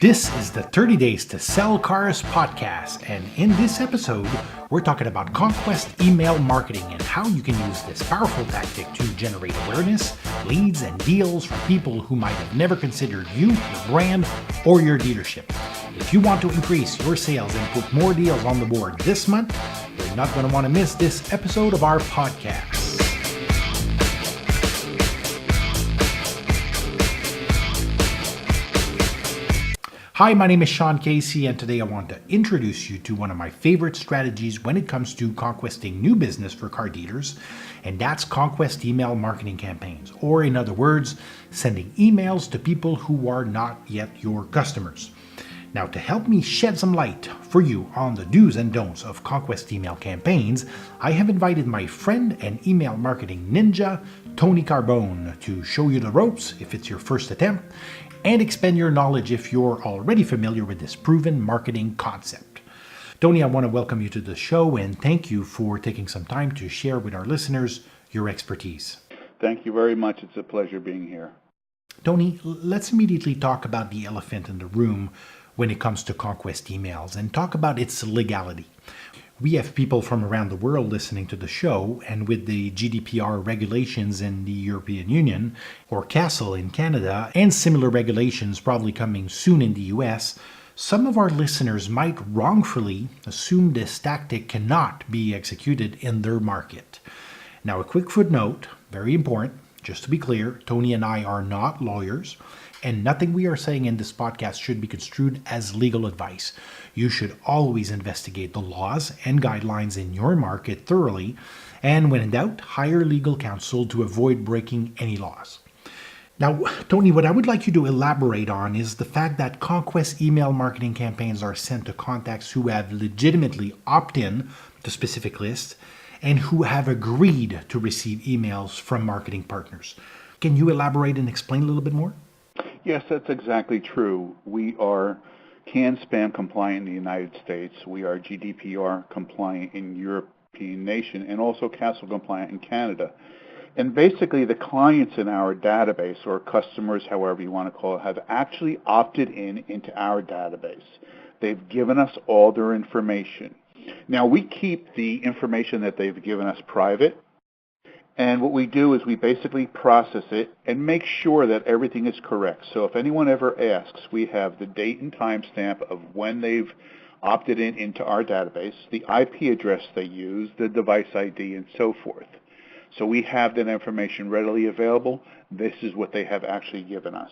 This is the 30 Days to Sell Cars podcast, and in this episode, we're talking about Conquest email marketing and how you can use this powerful tactic to generate awareness, leads, and deals from people who might have never considered you, your brand, or your dealership. If you want to increase your sales and put more deals on the board this month, you're not going to want to miss this episode of our podcast. Hi, my name is Sean Casey, and today I want to introduce you to one of my favorite strategies when it comes to conquesting new business for car dealers, and that's Conquest email marketing campaigns, or in other words, sending emails to people who are not yet your customers. Now, to help me shed some light for you on the do's and don'ts of Conquest email campaigns, I have invited my friend and email marketing ninja, Tony Carbone, to show you the ropes if it's your first attempt, and expand your knowledge if you're already familiar with this proven marketing concept. Tony, I want to welcome you to the show and thank you for taking some time to share with our listeners your expertise. Thank you very much. It's a pleasure being here. Tony, let's immediately talk about the elephant in the room when it comes to Conquest emails and talk about its legality. We have people from around the world listening to the show, and with the GDPR regulations in the European Union, or CASL in Canada, and similar regulations probably coming soon in the US, some of our listeners might wrongfully assume this tactic cannot be executed in their market. Now, a quick footnote, very important, just to be clear, Tony and I are not lawyers, and nothing we are saying in this podcast should be construed as legal advice. You should always investigate the laws and guidelines in your market thoroughly, and when in doubt, hire legal counsel to avoid breaking any laws. Now, Tony, what I would like you to elaborate on is the fact that Conquest email marketing campaigns are sent to contacts who have legitimately opted in to specific lists and who have agreed to receive emails from marketing partners. Can you elaborate and explain a little bit more? Yes, that's exactly true. We are CAN spam compliant in the United States. We are GDPR compliant in European nation and also CASL compliant in Canada. And basically the clients in our database, or customers, however you want to call it, have actually opted into our database. They've given us all their information. Now, we keep the information that they've given us private. And what we do is we basically process it and make sure that everything is correct. So if anyone ever asks, we have the date and time stamp of when they've opted into our database, the IP address they use, the device ID, and so forth. So we have that information readily available. This is what they have actually given us.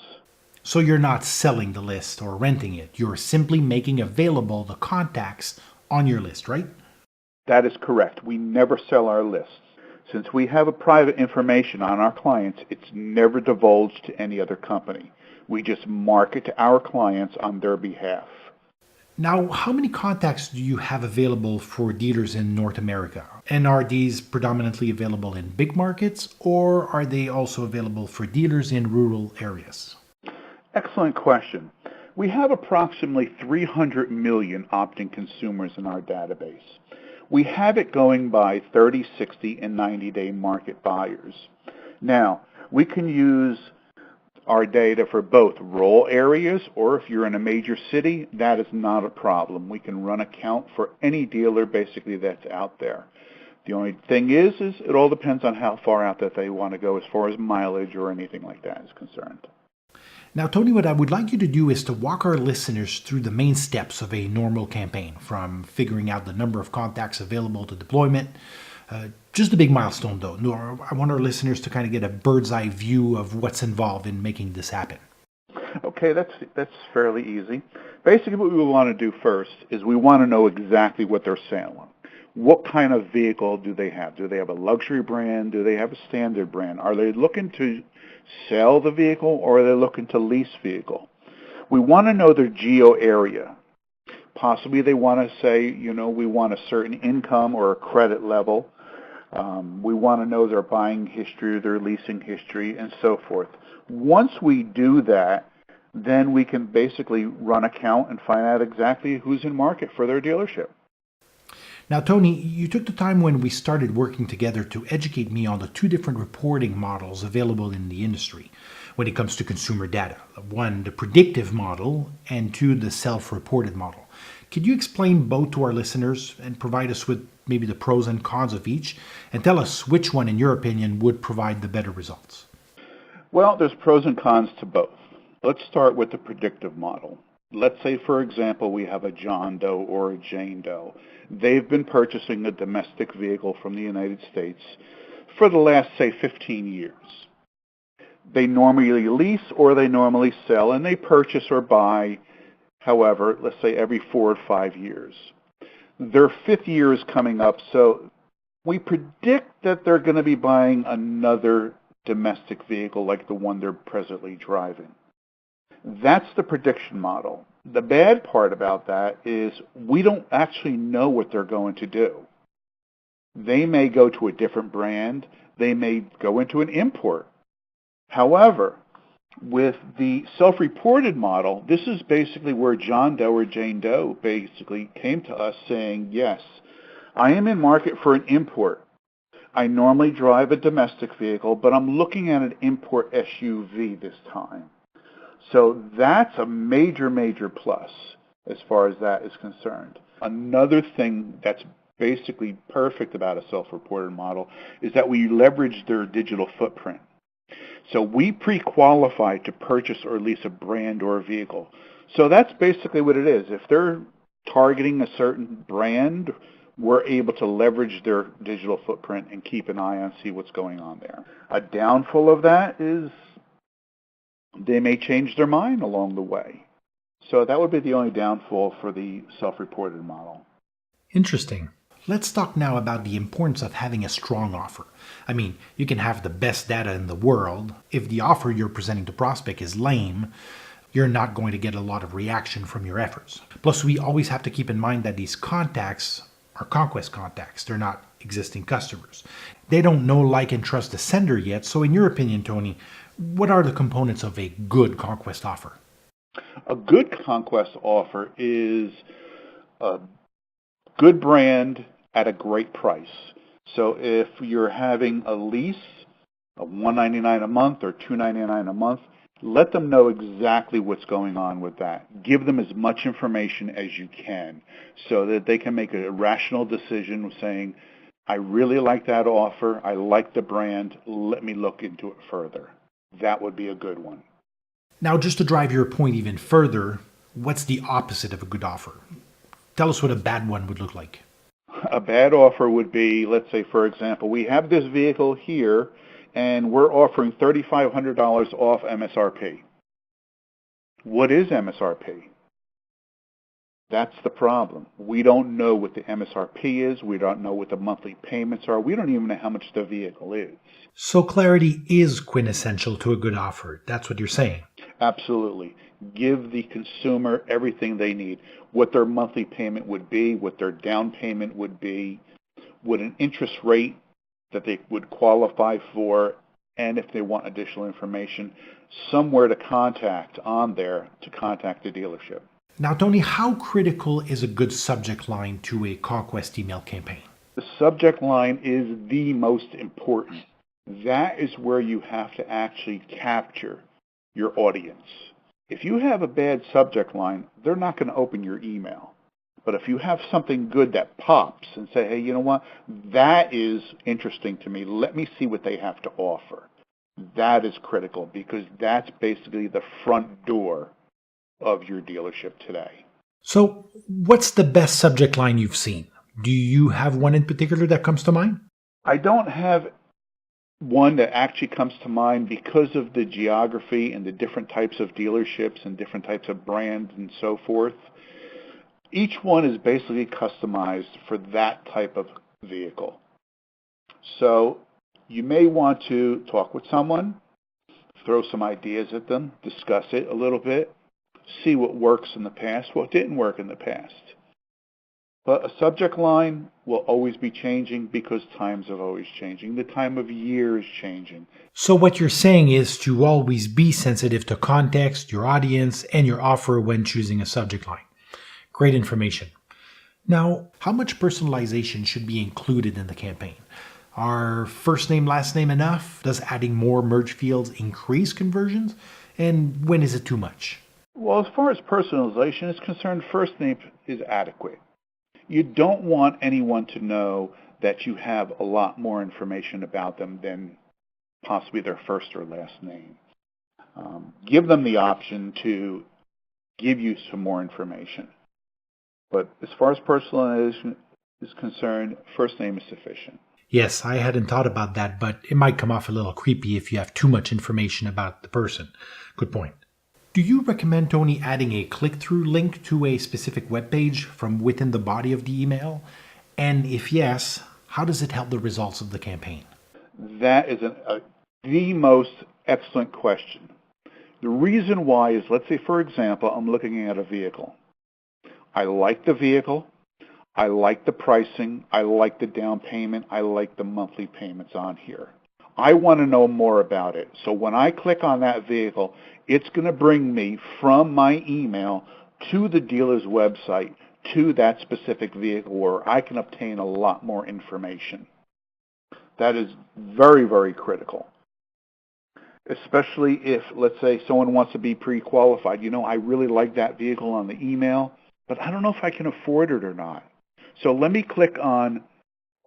So you're not selling the list or renting it. You're simply making available the contacts on your list, right? That is correct. We never sell our lists. Since we have a private information on our clients, it's never divulged to any other company. We just market to our clients on their behalf. Now, how many contacts do you have available for dealers in North America? And are these predominantly available in big markets, or are they also available for dealers in rural areas? Excellent question. We have approximately 300 million opt-in consumers in our database. We have it going by 30, 60, and 90-day market buyers. Now, we can use our data for both rural areas, or if you're in a major city, that is not a problem. We can run a count for any dealer basically that's out there. The only thing is it all depends on how far out that they want to go as far as mileage or anything like that is concerned. Now, Tony, what I would like you to do is to walk our listeners through the main steps of a normal campaign, from figuring out the number of contacts available to deployment. Just a big milestone, though. I want our listeners to kind of get a bird's eye view of what's involved in making this happen. Okay, that's fairly easy. Basically, what we want to do first is we want to know exactly what they're selling. What kind of vehicle do they have? Do they have a luxury brand? Do they have a standard brand? Are they looking to sell the vehicle, or are they looking to lease vehicle? We want to know their geo area. Possibly they want to say, we want a certain income or a credit level. We want to know their buying history, their leasing history, and so forth. Once we do that, then we can basically run a count and find out exactly who's in market for their dealership. Now, Tony, you took the time when we started working together to educate me on the two different reporting models available in the industry. when it comes to consumer data. One, the predictive model, and two, the self-reported model. Could you explain both to our listeners and provide us with maybe the pros and cons of each, and tell us which one, in your opinion, would provide the better results? Well, there's pros and cons to both. Let's start with the predictive model. Let's say, for example, we have a John Doe or a Jane Doe. They've been purchasing a domestic vehicle from the United States for the last, say, 15 years. They normally lease or they normally sell, and they purchase or buy, however, let's say every 4 or 5 years. Their 5th year is coming up, so we predict that they're going to be buying another domestic vehicle like the one they're presently driving. That's the prediction model. The bad part about that is we don't actually know what they're going to do. They may go to a different brand. They may go into an import. However, with the self-reported model, this is basically where John Doe or Jane Doe basically came to us saying, yes, I am in market for an import. I normally drive a domestic vehicle, but I'm looking at an import SUV this time. So that's a major, major plus as far as that is concerned. Another thing that's basically perfect about a self-reported model is that we leverage their digital footprint. So we pre-qualify to purchase or lease a brand or a vehicle. So that's basically what it is. If they're targeting a certain brand, we're able to leverage their digital footprint and keep an eye on, see what's going on there. A downfall of that is they may change their mind along the way. So that would be the only downfall for the self-reported model. Interesting. Let's talk now about the importance of having a strong offer. I mean, you can have the best data in the world. If the offer you're presenting to prospect is lame, you're not going to get a lot of reaction from your efforts. Plus, we always have to keep in mind that these contacts are Conquest contacts. They're not existing customers. They don't know, like, and trust the sender yet. So in your opinion, Tony, what are the components of a good Conquest offer? A good Conquest offer is a good brand at a great price. So if you're having a lease of $199 a month or $299 a month, let them know exactly what's going on with that. Give them as much information as you can so that they can make a rational decision saying, I really like that offer, I like the brand, let me look into it further. That would be a good one. Now, just to drive your point even further, what's the opposite of a good offer? Tell us what a bad one would look like. A bad offer would be, let's say, for example, we have this vehicle here, and we're offering $3,500 off MSRP. What is MSRP? That's the problem. We don't know what the MSRP is. We don't know what the monthly payments are. We don't even know how much the vehicle is. So clarity is quintessential to a good offer. That's what you're saying. Absolutely. Give the consumer everything they need. What their monthly payment would be, what their down payment would be, what an interest rate that they would qualify for, and if they want additional information, somewhere to contact on there to contact the dealership. Now, Tony, how critical is a good subject line to a Conquest email campaign? The subject line is the most important. That is where you have to actually capture your audience. If you have a bad subject line, they're not going to open your email. But if you have something good that pops and say, hey, you know what, that is interesting to me. Let me see what they have to offer. That is critical because that's basically the front door of your dealership today. So what's the best subject line you've seen? Do you have one in particular that comes to mind? I don't have one that actually comes to mind because of the geography and the different types of dealerships and different types of brands and so forth. Each one is basically customized for that type of vehicle. So you may want to talk with someone, throw some ideas at them, discuss it a little bit, see what works in the past, what didn't work in the past. But a subject line will always be changing because times are always changing. The time of year is changing. So what you're saying is to always be sensitive to context, your audience, and your offer when choosing a subject line. Great information. Now, how much personalization should be included in the campaign? Are first name, last name enough? Does adding more merge fields increase conversions? And when is it too much? Well, as far as personalization is concerned, first name is adequate. You don't want anyone to know that you have a lot more information about them than possibly their first or last name. Give them the option to give you some more information. But as far as personalization is concerned, first name is sufficient. Yes, I hadn't thought about that, but it might come off a little creepy if you have too much information about the person. Good point. Do you recommend, Tony, adding a click-through link to a specific web page from within the body of the email? And if yes, how does it help the results of the campaign? That is the most excellent question. The reason why is, let's say, for example, I'm looking at a vehicle. I like the vehicle. I like the pricing. I like the down payment. I like the monthly payments on here. I want to know more about it. So when I click on that vehicle, it's going to bring me from my email to the dealer's website to that specific vehicle where I can obtain a lot more information. That is very, very critical, especially if, let's say, someone wants to be pre-qualified. I really like that vehicle on the email, but I don't know if I can afford it or not. So let me click on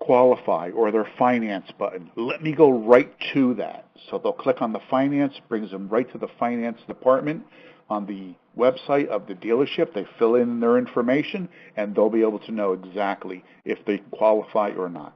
qualify or their finance button. Let me go right to that. So they'll click on the finance, brings them right to the finance department on the website of the dealership. They fill in their information, and they'll be able to know exactly if they qualify or not.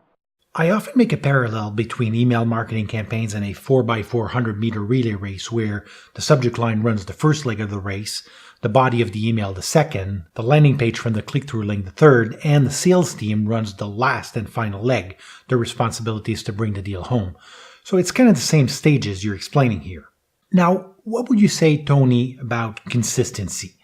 I often make a parallel between email marketing campaigns and a 4x400 meter relay race where the subject line runs the first leg of the race, the body of the email the second, the landing page from the click-through link the third, and the sales team runs the last and final leg. Their responsibility is to bring the deal home. So it's kind of the same stages you're explaining here. Now, what would you say, Tony, about consistency?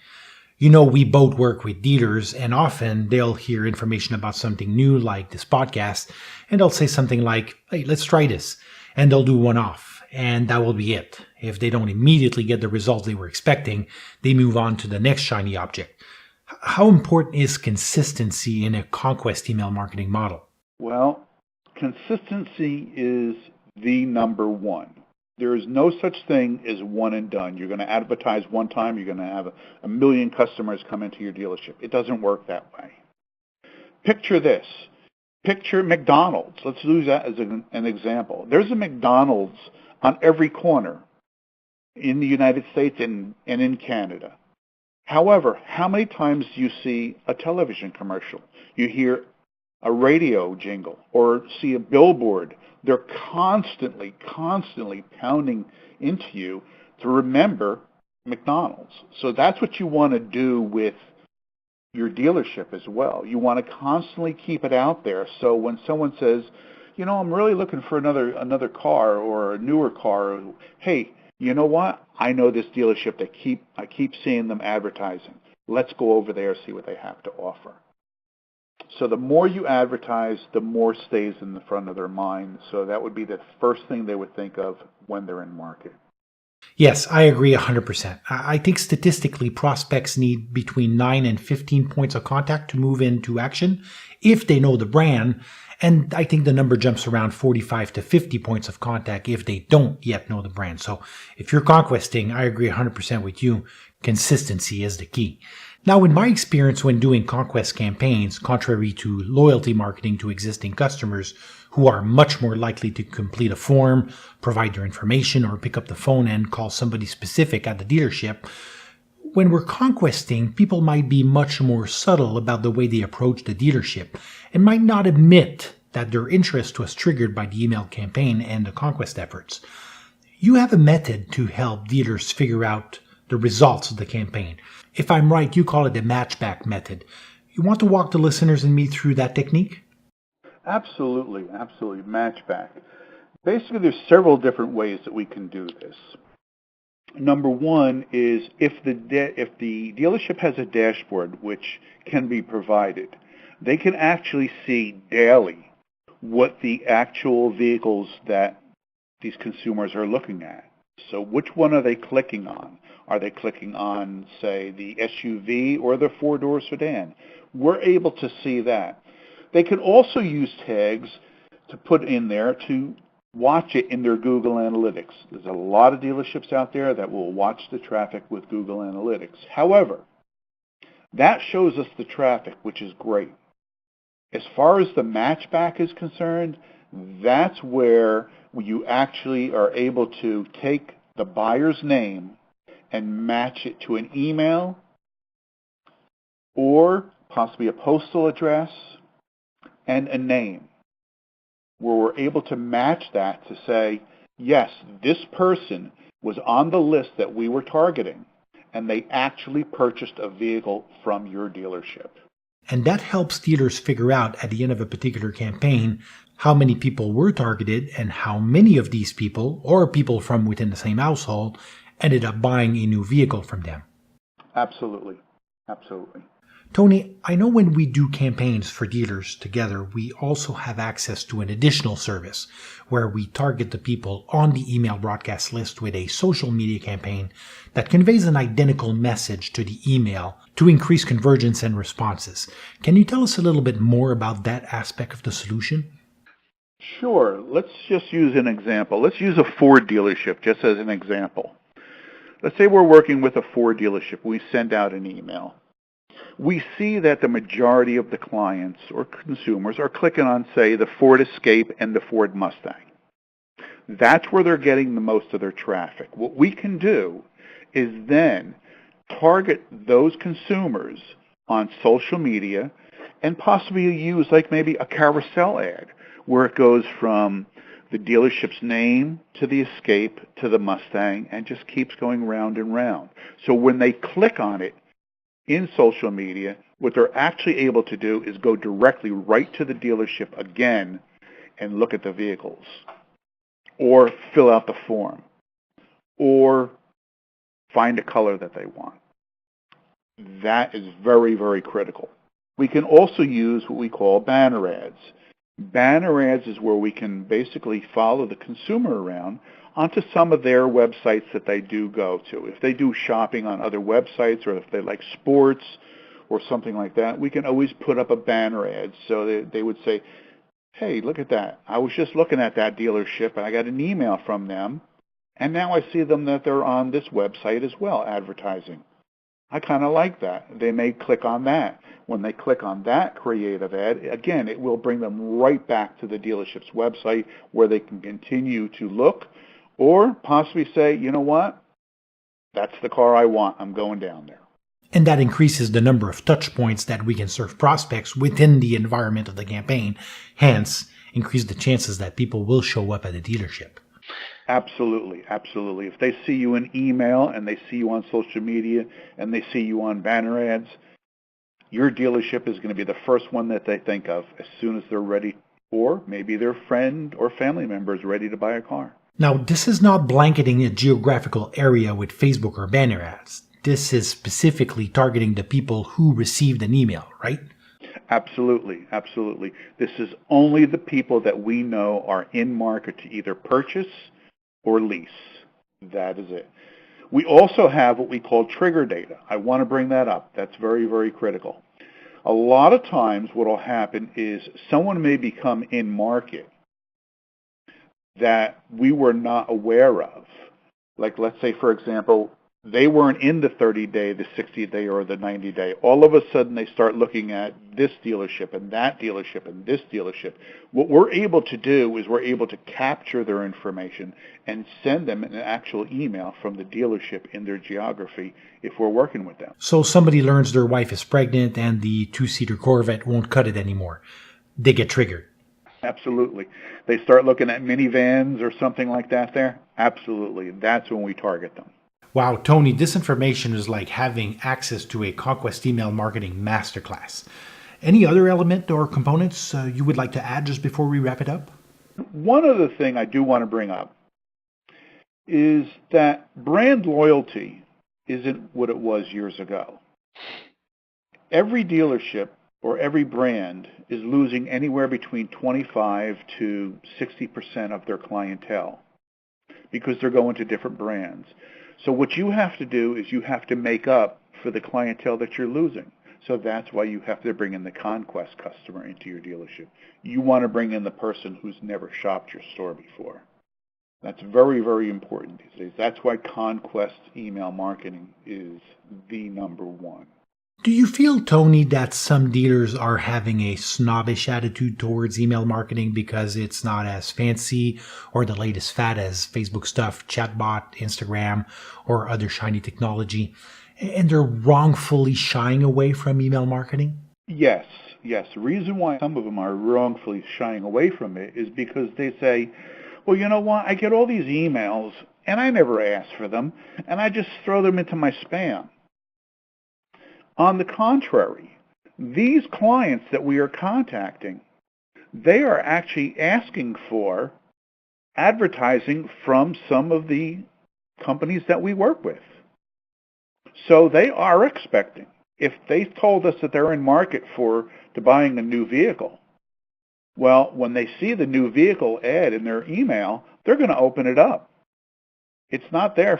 We both work with dealers, and often they'll hear information about something new like this podcast, and they'll say something like, hey, let's try this. And they'll do one off, and that will be it. If they don't immediately get the results they were expecting, they move on to the next shiny object. How important is consistency in a Conquest email marketing model? Well, consistency is the number one. There is no such thing as one and done. You're going to advertise one time, you're going to have a million customers come into your dealership. It doesn't work that way. Picture this. Picture McDonald's. Let's use that as an example. There's a McDonald's on every corner in the United States and in Canada. However, how many times do you see a television commercial? You hear a radio jingle or see a billboard. They're constantly pounding into you to remember McDonald's. So that's what you want to do with your dealership as well. You want to constantly keep it out there. So when someone says, I'm really looking for another car or a newer car, hey, you know what? I know this dealership. I keep seeing them advertising. Let's go over there and see what they have to offer. So the more you advertise, the more stays in the front of their mind. So that would be the first thing they would think of when they're in market. Yes, I agree 100%. I think statistically prospects need between 9 and 15 points of contact to move into action if they know the brand. And I think the number jumps around 45 to 50 points of contact if they don't yet know the brand. So if you're conquesting, I agree 100% with you. Consistency is the key. Now, in my experience when doing conquest campaigns, contrary to loyalty marketing to existing customers who are much more likely to complete a form, provide their information, or pick up the phone and call somebody specific at the dealership, when we're conquesting, people might be much more subtle about the way they approach the dealership and might not admit that their interest was triggered by the email campaign and the conquest efforts. You have a method to help dealers figure out the results of the campaign. If I'm right, you call it the Matchback Method. You want to walk the listeners and me through that technique? Absolutely. Matchback. Basically, there's several different ways that we can do this. Number one is if the dealership has a dashboard, which can be provided, they can actually see daily what the actual vehicles that these consumers are looking at. So which one are they clicking on? Are they clicking on, say, the SUV or the four-door sedan? We're able to see that. They can also use tags to put in there to watch it in their Google Analytics. There's a lot of dealerships out there that will watch the traffic with Google Analytics. However, that shows us the traffic, which is great. As far as the matchback is concerned, that's where you actually are able to take the buyer's name and match it to an email or possibly a postal address and a name, where we're able to match that to say, yes, this person was on the list that we were targeting, and they actually purchased a vehicle from your dealership. And that helps dealers figure out at the end of a particular campaign how many people were targeted and how many of these people, or people from within the same household, ended up buying a new vehicle from them. Absolutely. Absolutely. Tony, I know when we do campaigns for dealers together, we also have access to an additional service where we target the people on the email broadcast list with a social media campaign that conveys an identical message to the email to increase convergence and responses. Can you tell us a little bit more about that aspect of the solution? Sure. Let's just use an example. Let's use a Ford dealership just as an example. Let's say we're working with a Ford dealership. We send out an email. We see that the majority of the clients or consumers are clicking on, say, the Ford Escape and the Ford Mustang. That's where they're getting the most of their traffic. What we can do is then target those consumers on social media and possibly use like maybe a carousel ad where it goes from the dealership's name to the Escape to the Mustang and just keeps going round and round. So when they click on it in social media, what they're actually able to do is go directly right to the dealership again and look at the vehicles or fill out the form or find a color that they want. That is very, very critical. We can also use what we call banner ads. Banner ads is where we can basically follow the consumer around onto some of their websites that they do go to. If they do shopping on other websites or if they like sports or something like that, we can always put up a banner ad so they would say, hey, look at that. I was just looking at that dealership and I got an email from them and now I see them that they're on this website as well, advertising. I kind of like that. They may click on that. When they click on that creative ad, again, it will bring them right back to the dealership's website where they can continue to look or possibly say, you know what, that's the car I want. I'm going down there. And that increases the number of touch points that we can serve prospects within the environment of the campaign, hence increase the chances that people will show up at the dealership. Absolutely, absolutely. If they see you in email and they see you on social media and they see you on banner ads, your dealership is going to be the first one that they think of as soon as they're ready, or maybe their friend or family member is ready to buy a car. Now, this is not blanketing a geographical area with Facebook or banner ads. This is specifically targeting the people who received an email, right? Absolutely, absolutely. This is only the people that we know are in market to either purchase or lease. That is it. We also have what we call trigger data. I want to bring that up. That's very, very critical. A lot of times what will happen is someone may become in market that we were not aware of. Like let's say, for example, they weren't in the 30-day, the 60-day, or the 90-day. All of a sudden, they start looking at this dealership and that dealership and this dealership. What we're able to do is we're able to capture their information and send them an actual email from the dealership in their geography if we're working with them. So somebody learns their wife is pregnant and the two-seater Corvette won't cut it anymore. They get triggered. Absolutely. They start looking at minivans or something like that there. Absolutely. That's when we target them. Wow, Tony, this information is like having access to a Conquest email marketing masterclass. Any other element or components you would like to add just before we wrap it up? One other thing I do want to bring up is that brand loyalty isn't what it was years ago. Every dealership or every brand is losing anywhere between 25 to 60% of their clientele because they're going to different brands. So what you have to do is you have to make up for the clientele that you're losing. So that's why you have to bring in the Conquest customer into your dealership. You want to bring in the person who's never shopped your store before. That's very, very important these days. That's why Conquest email marketing is the number one. Do you feel, Tony, that some dealers are having a snobbish attitude towards email marketing because it's not as fancy or the latest fad as Facebook stuff, chatbot, Instagram, or other shiny technology, and they're wrongfully shying away from email marketing? Yes. The reason why some of them are wrongfully shying away from it is because they say, well, you know what, I get all these emails, and I never ask for them, and I just throw them into my spam. On the contrary, these clients that we are contacting, they are actually asking for advertising from some of the companies that we work with. So they are expecting, if they told us that they're in market to buying a new vehicle, well, when they see the new vehicle ad in their email, they're going to open it up. It's not there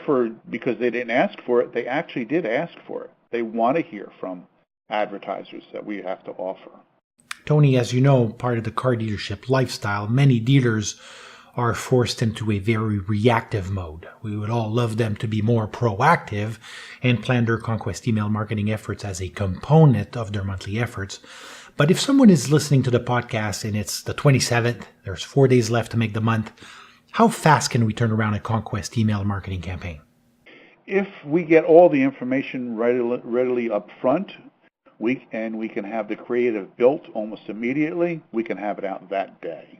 because they didn't ask for it. They actually did ask for it. They want to hear from advertisers that we have to offer. Tony, as you know, part of the car dealership lifestyle, many dealers are forced into a very reactive mode. We would all love them to be more proactive and plan their Conquest email marketing efforts as a component of their monthly efforts. But if someone is listening to the podcast and it's the 27th, there's 4 days left to make the month, how fast can we turn around a Conquest email marketing campaign? If we get all the information readily up front, we can have the creative built almost immediately, we can have it out that day.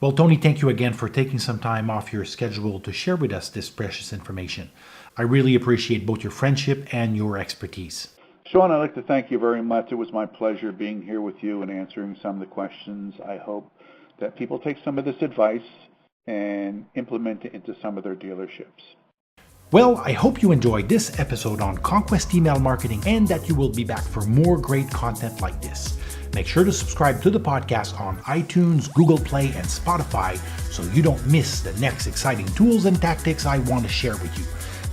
Well, Tony, thank you again for taking some time off your schedule to share with us this precious information. I really appreciate both your friendship and your expertise. Sean, I'd like to thank you very much. It was my pleasure being here with you and answering some of the questions. I hope that people take some of this advice and implement it into some of their dealerships. Well, I hope you enjoyed this episode on Conquest email marketing and that you will be back for more great content like this. Make sure to subscribe to the podcast on iTunes, Google Play, and Spotify so you don't miss the next exciting tools and tactics I want to share with you.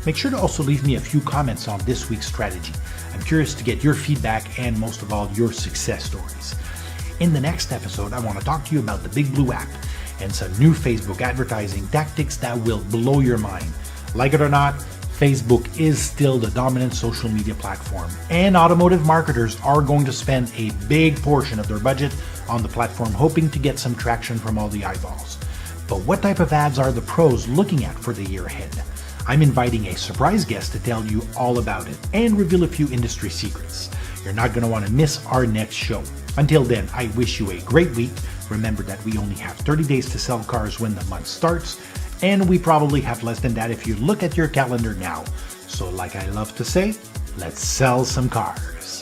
Make sure to also leave me a few comments on this week's strategy. I'm curious to get your feedback and most of all, your success stories. In the next episode, I want to talk to you about the Big Blue app and some new Facebook advertising tactics that will blow your mind. Like it or not, Facebook is still the dominant social media platform, and automotive marketers are going to spend a big portion of their budget on the platform hoping to get some traction from all the eyeballs. But what type of ads are the pros looking at for the year ahead? I'm inviting a surprise guest to tell you all about it and reveal a few industry secrets. You're not going to want to miss our next show. Until then, I wish you a great week. Remember that we only have 30 days to sell cars when the month starts, and we probably have less than that if you look at your calendar now. So like I love to say, let's sell some cars.